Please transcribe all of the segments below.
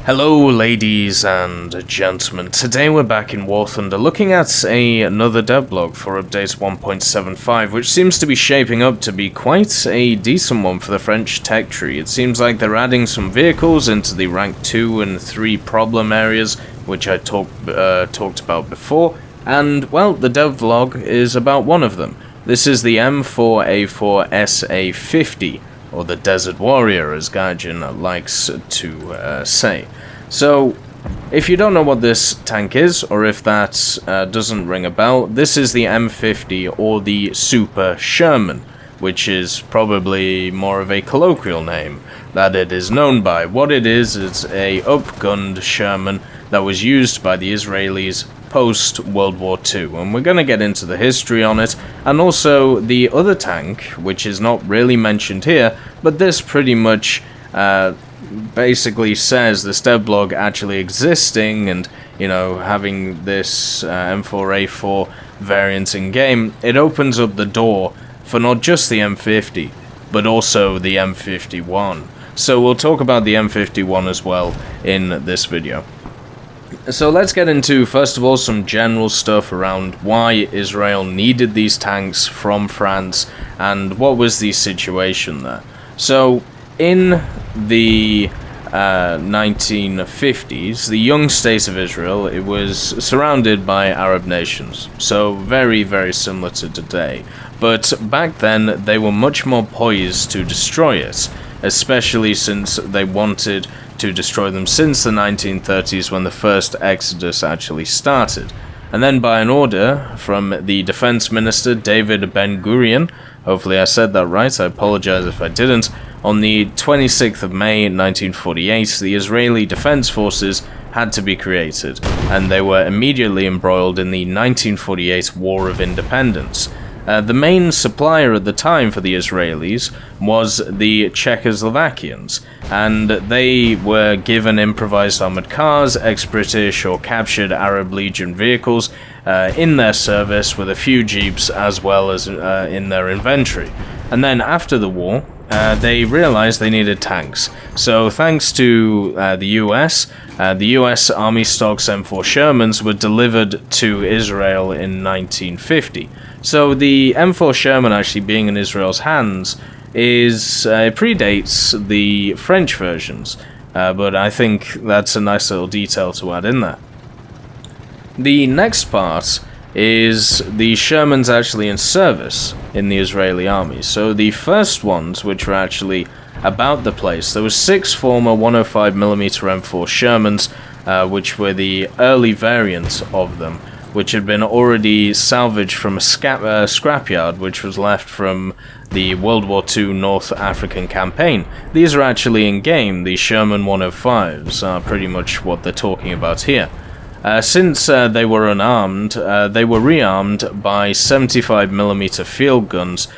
Hello ladies and gentlemen, today we're back in War Thunder looking at another devblog for update 1.75, which seems to be shaping up to be quite a decent one for the French tech tree. It seems like they're adding some vehicles into the rank 2 and 3 problem areas, which I talked about before, and well, the devblog is about one of them. This is the M4A4 SA50, or the Desert Warrior, as Gaijin likes to say. So, if you don't know what this tank is, or if that doesn't ring a bell, this is the M50, or the Super Sherman, which is probably more of a colloquial name that it is known by. What it is a upgunned Sherman that was used by the Israelis post-World War II, and we're going to get into the history on it, and also the other tank, which is not really mentioned here, but this pretty much basically says this devblog actually existing, and, you know, having this M4A4 variant in game, it opens up the door for not just the M50, but also the M51. So we'll talk about the M51 as well in this video. So let's get into, first of all, some general stuff around why Israel needed these tanks from France and what was the situation there. So in the 1950s, the young state of Israel, it was surrounded by Arab nations, so very, very similar to today. But back then, they were much more poised to destroy it, especially since they wanted to destroy them since the 1930s, when the first exodus actually started. And then by an order from the defense minister David Ben-Gurion, hopefully I said that right, I apologize if I didn't, on the 26th of May 1948, the Israeli Defense Forces had to be created, and they were immediately embroiled in the 1948 War of Independence. The main supplier at the time for the Israelis was the Czechoslovakians, and they were given improvised armored cars, ex-British or captured Arab Legion vehicles in their service, with a few jeeps as well as in their inventory. And then after the war, they realized they needed tanks. So thanks to the US Army stocks M4 Shermans were delivered to Israel in 1950. So the M4 Sherman actually being in Israel's hands predates the French versions, but I think that's a nice little detail to add in there. The next part is the Shermans actually in service in the Israeli army. So the first ones, which were actually about the place, there were 6 former 105mm M4 Shermans, which were the early variant of them, which had been already salvaged from a scrapyard which was left from the World War II North African campaign. These are actually in game. The Sherman 105s are pretty much what they're talking about here. Since they were unarmed, they were rearmed by 75mm field guns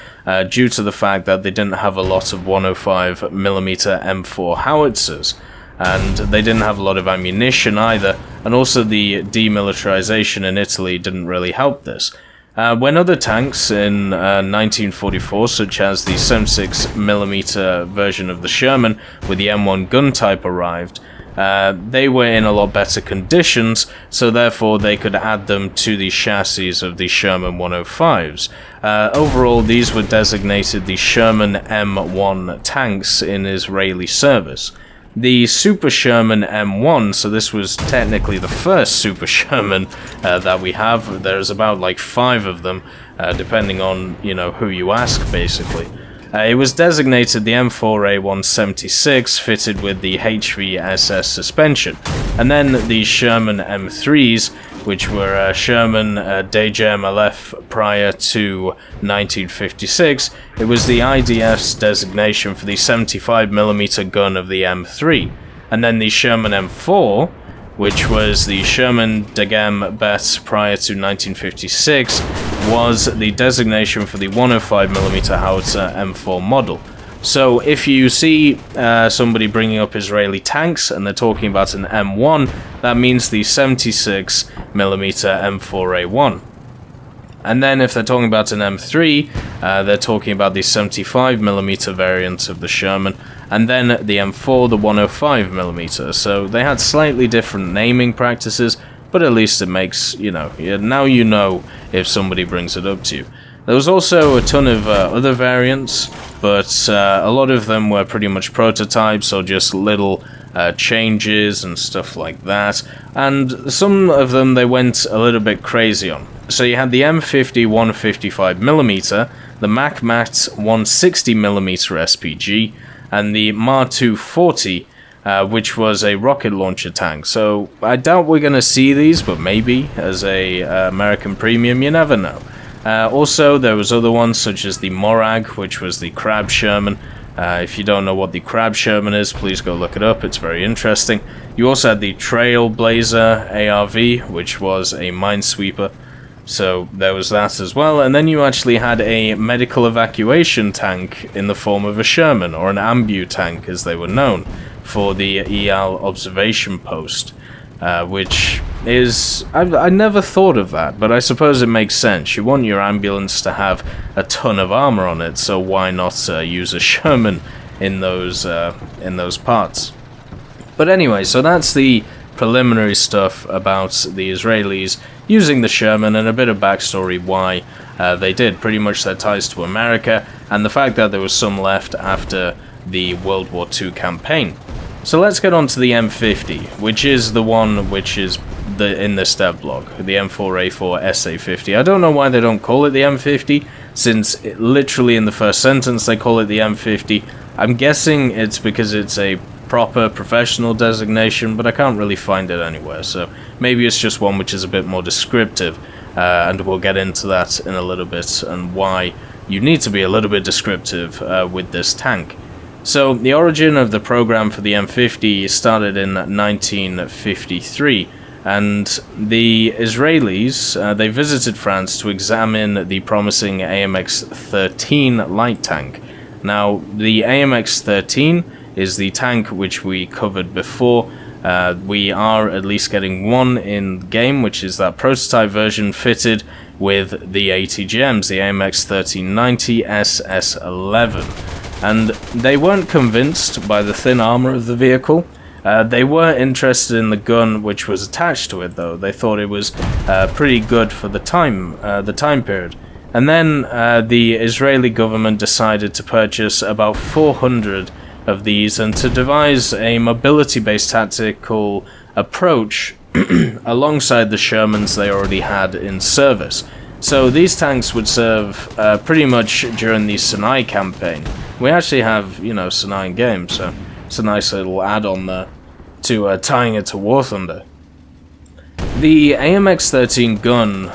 due to the fact that they didn't have a lot of 105mm M4 howitzers, and they didn't have a lot of ammunition either, and also the demilitarization in Italy didn't really help this. When other tanks in 1944, such as the 76mm version of the Sherman with the M1 gun type arrived, they were in a lot better conditions, so therefore they could add them to the chassis of the Sherman 105s. Overall, these were designated the Sherman M1 tanks in Israeli service. The Super Sherman M1, so this was technically the first Super Sherman that we have. There's about like 5 of them, depending on, you know, who you ask, basically. It was designated the M4A176, fitted with the HVSS suspension. And then the Sherman M3s, which were Sherman DJMLF prior to 1956, it was the IDF's designation for the 75mm gun of the M3. And then the Sherman M4, which was the Sherman Dagem Bet prior to 1956, was the designation for the 105mm howitzer M4 model. So if you see somebody bringing up Israeli tanks and they're talking about an M1, that means the 76mm M4A1. And then if they're talking about an M3, they're talking about the 75mm variant of the Sherman, and then the M4, the 105mm. So they had slightly different naming practices, but at least it makes, you know, now you know if somebody brings it up to you. There was also a ton of other variants, but a lot of them were pretty much prototypes or just little changes and stuff like that, and some of them they went a little bit crazy on. So you had the M50 155mm, the MacMat 160mm SPG, and the MAR 240, which was a rocket launcher tank. So I doubt we're going to see these, but maybe as a American premium, you never know. Also, there was other ones such as the Morag, which was the Crab Sherman. If you don't know what the Crab Sherman is, please go look it up, it's very interesting. You also had the Trailblazer ARV, which was a minesweeper, so there was that as well. And then you actually had a medical evacuation tank in the form of a Sherman, or an ambu tank as they were known, for the EAL observation post. Which is... I never thought of that, but I suppose it makes sense. You want your ambulance to have a ton of armor on it, so why not use a Sherman in those parts? But anyway, so that's the preliminary stuff about the Israelis using the Sherman, and a bit of backstory why they did. Pretty much their ties to America, and the fact that there was some left after the World War II campaign. So let's get on to the M50, which is the one which is in this devblog, the M4A4 SA50. I don't know why they don't call it the M50, since literally in the first sentence they call it the M50. I'm guessing it's because it's a proper professional designation, but I can't really find it anywhere, so maybe it's just one which is a bit more descriptive, and we'll get into that in a little bit, and why you need to be a little bit descriptive with this tank. So, the origin of the program for the M50 started in 1953, and the Israelis, they visited France to examine the promising AMX-13 light tank. Now, the AMX-13 is the tank which we covered before. We are at least getting one in game, which is that prototype version fitted with the ATGMs, the AMX-1390 SS11. And they weren't convinced by the thin armor of the vehicle. They were interested in the gun which was attached to it, though. They thought it was pretty good for the time period. And then the Israeli government decided to purchase about 400 of these and to devise a mobility-based tactical approach alongside the Shermans they already had in service. So these tanks would serve pretty much during the Sinai campaign. We actually have, you know, Sinai in game, so it's a nice little add-on there to tying it to War Thunder. The AMX-13 gun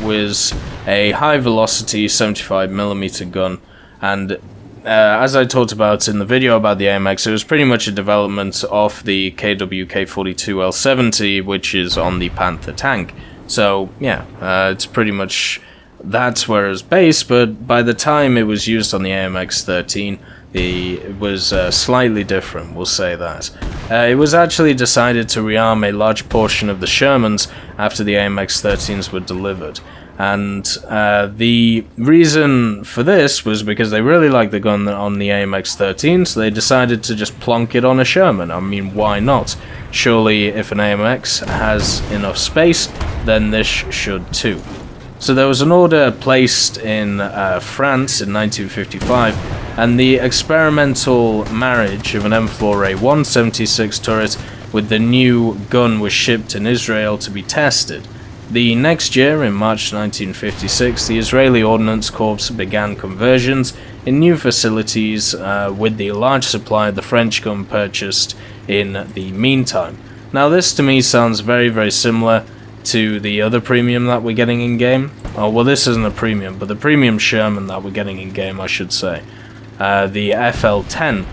was a high-velocity 75mm gun, and as I talked about in the video about the AMX, it was pretty much a development of the KWK-42L70, which is on the Panther tank. So, yeah, it's pretty much... that's where it was based, but by the time it was used on the AMX-13, it was slightly different, we'll say that. It was actually decided to rearm a large portion of the Shermans after the AMX-13s were delivered. And the reason for this was because they really liked the gun on the AMX-13, so they decided to just plonk it on a Sherman. I mean, why not? Surely, if an AMX has enough space, then this should too. So there was an order placed in France in 1955, and the experimental marriage of an M4A1 76 turret with the new gun was shipped in Israel to be tested. The next year, in March 1956, the Israeli Ordnance Corps began conversions in new facilities with the large supply of the French gun purchased in the meantime. Now this to me sounds very, very similar to the other premium that we're getting in game. Oh, well, this isn't a premium, but the premium Sherman that we're getting in game, I should say. The FL10.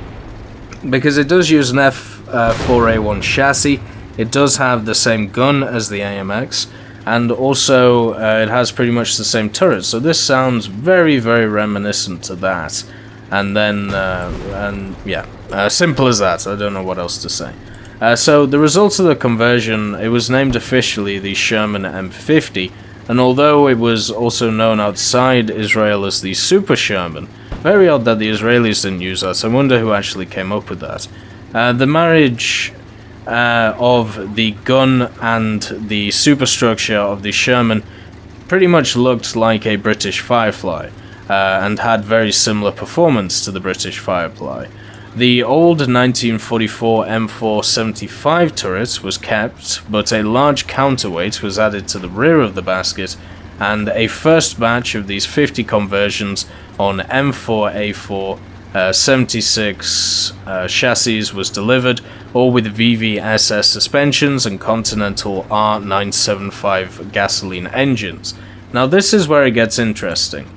Because it does use an M4A1 chassis, it does have the same gun as the AMX, and also it has pretty much the same turret, so this sounds very, very reminiscent to that. And then, simple as that, I don't know what else to say. So the results of the conversion, it was named officially the Sherman M50, and although it was also known outside Israel as the Super Sherman, very odd that the Israelis didn't use that, so I wonder who actually came up with that. The marriage of the gun and the superstructure of the Sherman pretty much looked like a British Firefly, and had very similar performance to the British Firefly. The old 1944 M4A4 turret was kept, but a large counterweight was added to the rear of the basket, and a first batch of these 50 conversions on M4A4 76 chassis was delivered, all with VVSS suspensions and Continental R975 gasoline engines. Now this is where it gets interesting,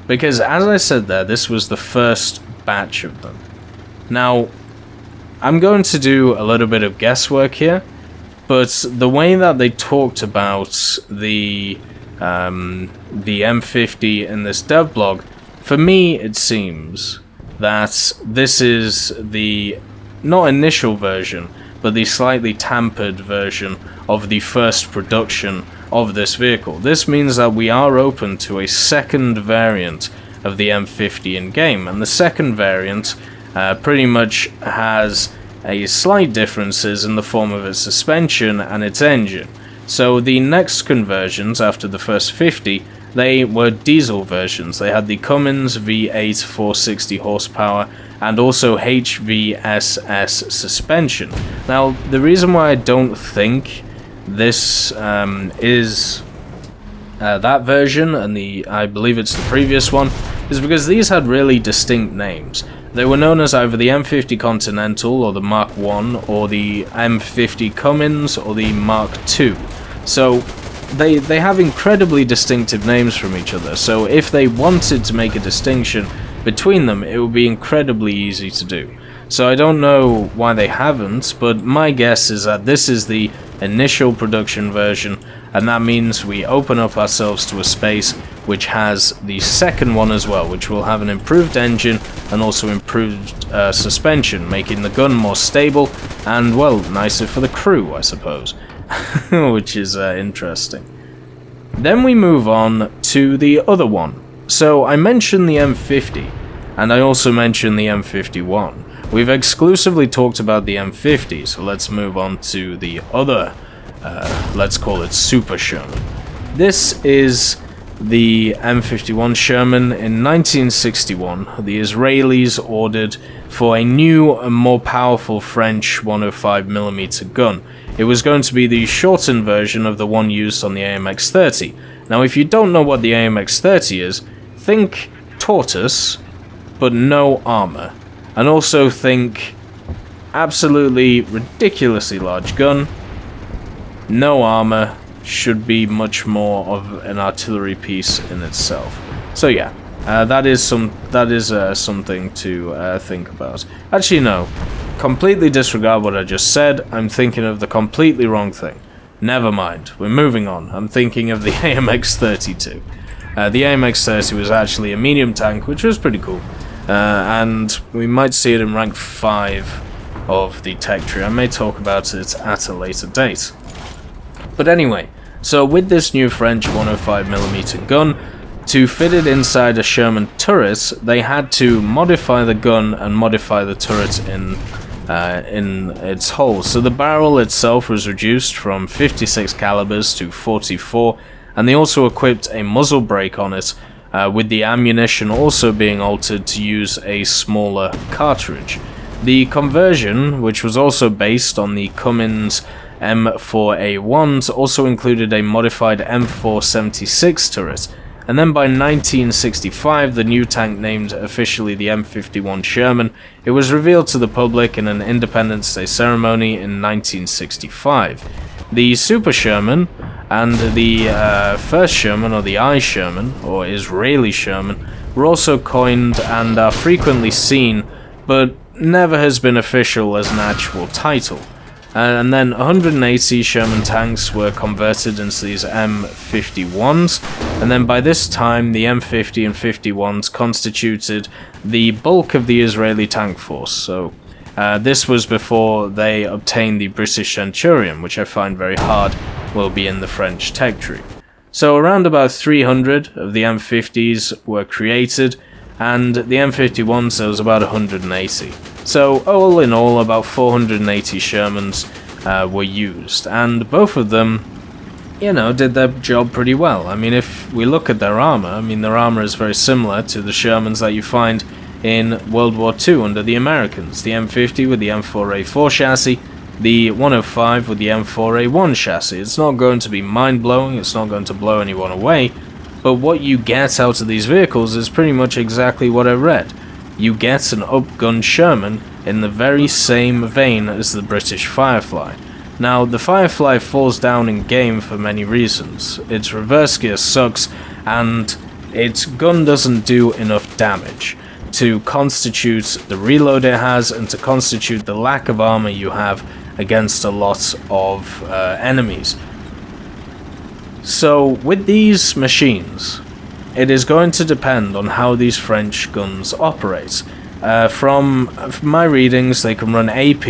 because as I said there, this was the first batch of them. Now, I'm going to do a little bit of guesswork here, but the way that they talked about the M50 in this devblog, for me it seems that this is the, not initial version, but the slightly tampered version of the first production of this vehicle. This means that we are open to a second variant of the M50 in-game, and the second variant pretty much has a slight differences in the form of its suspension and its engine. So the next conversions after the first 50, they were diesel versions. They had the Cummins V8 460 horsepower and also HVSS suspension. Now, the reason why I don't think this is that version, and I believe it's the previous one, is because these had really distinct names. They were known as either the M50 Continental or the Mark I, or the M50 Cummins or the Mark II. So they have incredibly distinctive names from each other, so if they wanted to make a distinction between them, it would be incredibly easy to do. So I don't know why they haven't, but my guess is that this is the initial production version, and that means we open up ourselves to a space which has the second one as well, which will have an improved engine and also improved suspension, making the gun more stable and, well, nicer for the crew, I suppose, which is interesting. Then we move on to the other one. So I mentioned the M50, and I also mentioned the M51. We've exclusively talked about the M50, so let's move on to the other, let's call it Super Sherman. This is the M51 Sherman in 1961. The Israelis ordered for a new and more powerful French 105mm gun. It was going to be the shortened version of the one used on the AMX-30. Now, if you don't know what the AMX-30 is, think tortoise, but no armor. And also think absolutely ridiculously large gun, no armor, should be much more of an artillery piece in itself. So yeah, that is something to think about. Actually, no, completely disregard what I just said. I'm thinking of the completely wrong thing. Never mind, we're moving on. I'm thinking of the AMX-32. The AMX-30 was actually a medium tank, which was pretty cool. And we might see it in rank 5 of the tech tree. I may talk about it at a later date. But anyway, so with this new French 105mm gun, to fit it inside a Sherman turret, they had to modify the gun and modify the turret in its hole. So the barrel itself was reduced from 56 calibers to 44, and they also equipped a muzzle brake on it, with the ammunition also being altered to use a smaller cartridge. The conversion, which was also based on the Cummins M4A1s, also included a modified M476 turret, and then by 1965, the new tank, named officially the M51 Sherman, it was revealed to the public in an Independence Day ceremony in 1965. The Super Sherman and the first Sherman, or the I Sherman, or Israeli Sherman, were also coined and are frequently seen, but never has been official as an actual title. And then 180 Sherman tanks were converted into these M51s, and then by this time the M50 and 51s constituted the bulk of the Israeli tank force. So this was before they obtained the British Centurion, which I find very hard will be in the French tech tree. So around about 300 of the M50s were created, and the M51s there was about 180. So all in all, about 480 Shermans were used, and both of them, you know, did their job pretty well. I mean, if we look at their armor, I mean, their armor is very similar to the Shermans that you find in World War II under the Americans. The M50 with the M4A4 chassis, the 105 with the M4A1 chassis. It's not going to be mind-blowing, it's not going to blow anyone away, but what you get out of these vehicles is pretty much exactly what I read. You get an upgunned Sherman in the very same vein as the British Firefly. Now, the Firefly falls down in game for many reasons. Its reverse gear sucks, and its gun doesn't do enough damage to constitute the reload it has and to constitute the lack of armor you have against a lot of enemies. So, with these machines, it is going to depend on how these French guns operate. From my readings, they can run AP,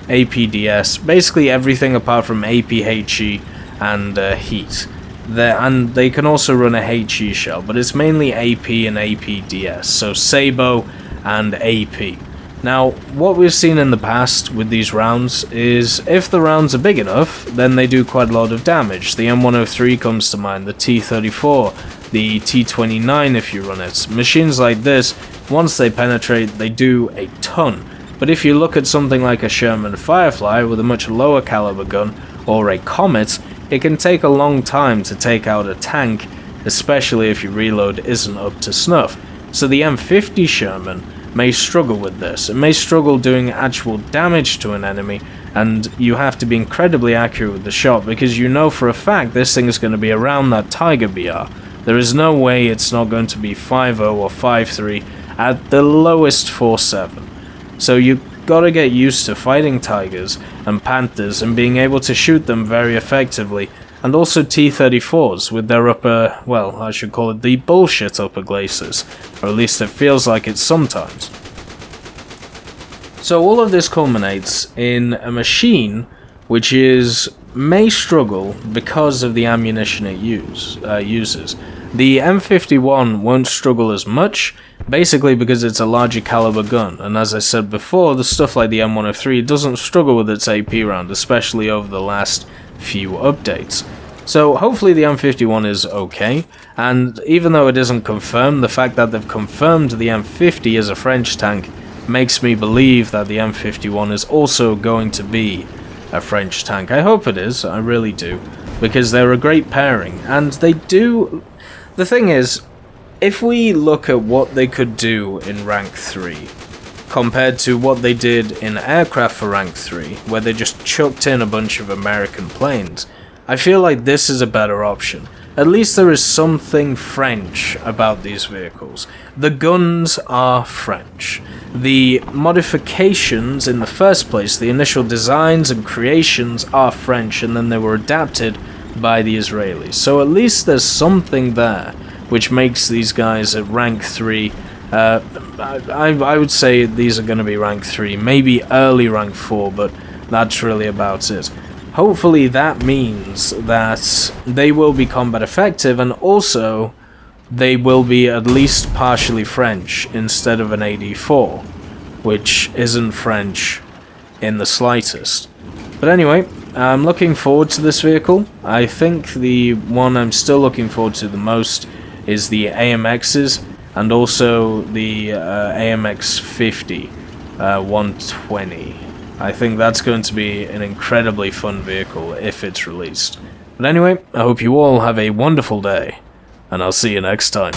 APDS, basically everything apart from APHE and heat. And they can also run a HE shell, but it's mainly AP and APDS, so Sabo and AP. Now, what we've seen in the past with these rounds is if the rounds are big enough, then they do quite a lot of damage. The M103 comes to mind, the T34, the T29 if you run it. Machines like this, once they penetrate, they do a ton. But if you look at something like a Sherman Firefly with a much lower caliber gun, or a Comet, it can take a long time to take out a tank, especially if your reload isn't up to snuff. So the M50 Sherman may struggle with this. It may struggle doing actual damage to an enemy, and you have to be incredibly accurate with the shot because you know for a fact this thing is going to be around that Tiger BR. There is no way it's not going to be 5.0 or 5.3, at the lowest 4.7. So you gotta get used to fighting Tigers and Panthers and being able to shoot them very effectively, and also T-34s with their upper, well, I should call it the bullshit upper glacis, or at least it feels like it sometimes. So all of this culminates in a machine which may struggle because of the ammunition it uses. The M51 won't struggle as much, basically because it's a larger caliber gun, and as I said before, the stuff like the M103 doesn't struggle with its AP round, especially over the last few updates. So hopefully the M51 is okay, and even though it isn't confirmed, the fact that they've confirmed the M50 as a French tank makes me believe that the M51 is also going to be a French tank. I hope it is, I really do, because they're a great pairing, and they do... The thing is, if we look at what they could do in Rank 3, compared to what they did in Aircraft for Rank 3, where they just chucked in a bunch of American planes, I feel like this is a better option. At least there is something French about these vehicles. The guns are French. The modifications in the first place, the initial designs and creations are French, and then they were adapted by the Israelis. So at least there's something there which makes these guys at rank 3. I would say these are going to be rank 3, maybe early rank 4, but that's really about it. Hopefully that means that they will be combat effective, and also they will be at least partially French instead of an AD4, which isn't French in the slightest. But anyway, I'm looking forward to this vehicle. I think the one I'm still looking forward to the most is the AMXs, and also the AMX50 120. I think that's going to be an incredibly fun vehicle if it's released. But anyway, I hope you all have a wonderful day, and I'll see you next time.